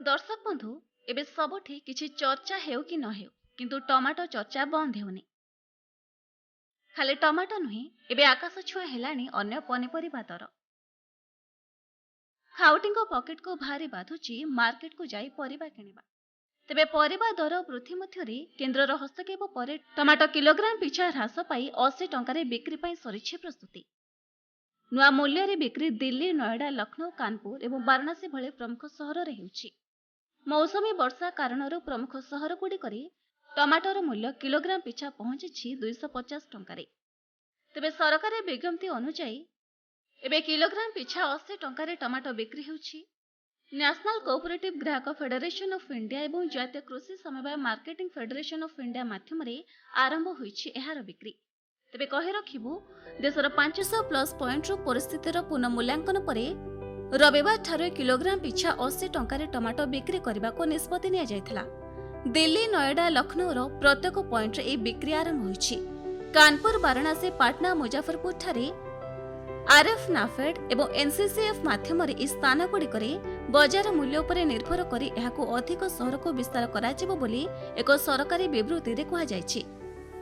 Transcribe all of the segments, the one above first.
दर्शक बंधु एबे सबुठी किछि चर्चा हेउ कि न हेउ किंतु टमाटो चर्चा बंद हेउनी। खाली टमाटो नुहे एबे आकाश छुआ हेलानी अन्य पनीपरिबा दर। खाउटीको पकेट को भारी बाधुची मार्केट को जाई परिबा किनिबा। तेबे परिबा दर वृद्धि मध्यरे केन्द्रर हस्तक्षेप परे टमाटो किलोग्राम पिछा ह्रास पाई 80 टंकारे बिक्री पाई सरिछि प्रस्तुति। नुआ मूल्य रे बिक्री दिल्ली, नोएडा, लखनऊ, कानपुर एवं वाराणसी भले प्रमुख सहर रे हेउछि। मौसमी वर्षा कारणरू प्रमुख सहर गुड़िकरे टमाटर मूल्य किलोग्राम पिछा पहुंची 250 टंकारे। तेबे सरकारी विज्ञप्ति अनुसार एबे किलोग्राम पिछा 80 टंकारे टमाटो बिक्री हेउछि। नेशनल कोऑपरेटिव ग्राहक फेडरेशन ऑफ इंडिया एवं जातीय कृषि समवाय मार्केटिंग फेडरेशन ऑफ इंडिया माध्यम आरंभ होइछि एहार बिक्री। तेबे कहि रखिबु देशर 500 प्लस पॉइंट रो परिस्थितिर पुनः मूल्यांकन परे रविवार ठारे किलोग्राम पिछा 80 टंकारे टमाटो बिक्री करने को निष्पत्ति निया जायथिला। दिल्ली, नोएडा, लखनऊ रो प्रत्येक पॉइंट रे बिक्री आरंभ होइछि। कानपुर, वाराणसी, पाटना, मुजफ्फरपुर ठारे आरएफ, नाफेड एवं एनसीसीएफ माध्यम रे स्थान गुड़िकरे बजार मूल्य उपरे निर्भर करी एहाकू अधिक सहर को विस्तार कराजिबो बोली एक सरकारी विवृत्ति रे कहा जायछि।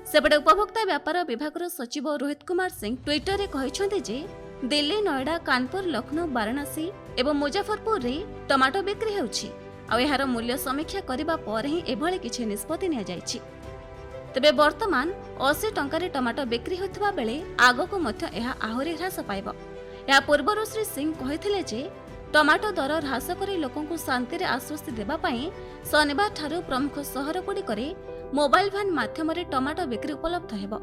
सेपटे उपभोक्ता व्यापार विभाग सचिव रोहित कुमार सिंह ट्विटर रे कहिसंते जे दिल्ली, नोएडा, कानपुर, लखनऊ, वाराणसी एवं मुजफ्फरपुर रे टमाटो बिक्री हेउछि आ एहार मूल्य समीक्षा करिबा पर ही एभଳି किछि निष्पत्ति निया जायछि। तबे वर्तमान 80 टंकारे टमाटो बिक्री होतबा बेले आगको मध्य एहा आहुरी ह्रास पाइबो। या पूर्वरु श्री सिंह कहिथिले जे टमाटो दर ह्रास करी लोकंकु शांति रे आश्वस्ति देबा पई शनिवार ठारू प्रमुख सहर गुड़िकरे मोबाइल भ्यान माध्यम रे टमाटो बिक्री उपलब्ध हेबो।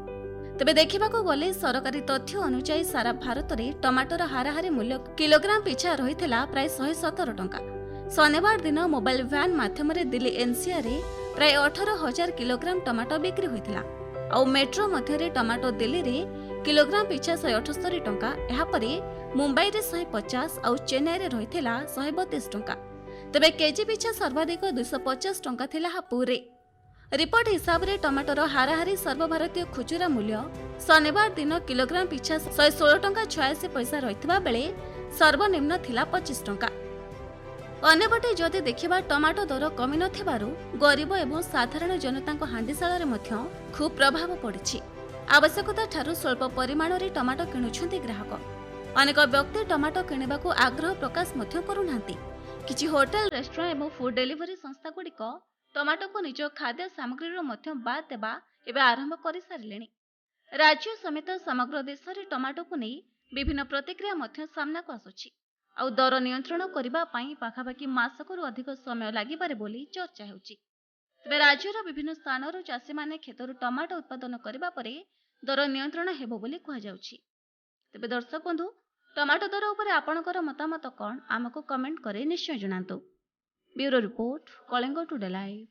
तेबे देखिबाकू गले सरकारी तथ्य अनुसार सारा भारत में टमाटर हाराहारी मूल्य किलोग्राम पिछा रही प्राय 117 टंका। शनिवार दिन मोबाइल भ्यान माध्यम दिल्ली एनसीआर रे प्राय 18,000 किलोग्राम टमाटो बिक्री होइथिला। आ मेट्रो मध्य टमाटो दिल्ली रे किलोग्राम पिछा 178 टंका। एहापरे मुंबई रे 150 और चेन्नई रे रहिथिला 132 टंका। तेबे केजी पिछा सर्वाधिक 250 टंका थिला हापुरे। रिपोर्ट हिसाब रे टमाटर हाराहारी सर्वभारतीय खुचुरा मूल्य शनिवार दिन किलोग्राम पिछा 116 टंका 86 पैसा रहितबा बेले सर्वनिम्न थिला 25 टंका। अन्यपटे जदि देखिबा टमाटो दर कमी नथिबारु गरीब एवं साधारण जनताଙ୍କ हांडीशाଳରେ ମଧ୍ୟ खूब प्रभाव पड़िछि। आवश्यकता ठारू स्वल्प परिमाण रे टमाटो किणुछन्ति ग्राहक। अनेक व्यक्ति टमाटो किणिबाकू आग्रह प्रकाश ମଧ୍ୟ करूनांती। किछि होटल, रेस्टोरेंट एवं फूड डेलीवरी संस्था गुड़िक टमाटो को निज खाद्य सामग्री मध्य बाद देवा एवं आरंभ कर सारे। राज्य समेत समग्र देश में टमाटो को नहीं विभिन्न प्रतिक्रिया मध्य सामना को आसुछि। आउ दर नियंत्रण करबा पई पाखापाखि मासकरू अधिक समय लागिपारे बोली चर्चा हेउछि। तबे राज्यर विभिन्न स्थानरू चाषी माने खेतरू टमाटो उत्पादन करबा परे दर नियंत्रण हेबो बोली कहा जाउछि। तबे दर्शक बंधु टमाटो दर उपरे आपणकर मतामत कोन आमको कमेंट करे निश्चय जणांतु। Bureau report, Kalinga today live.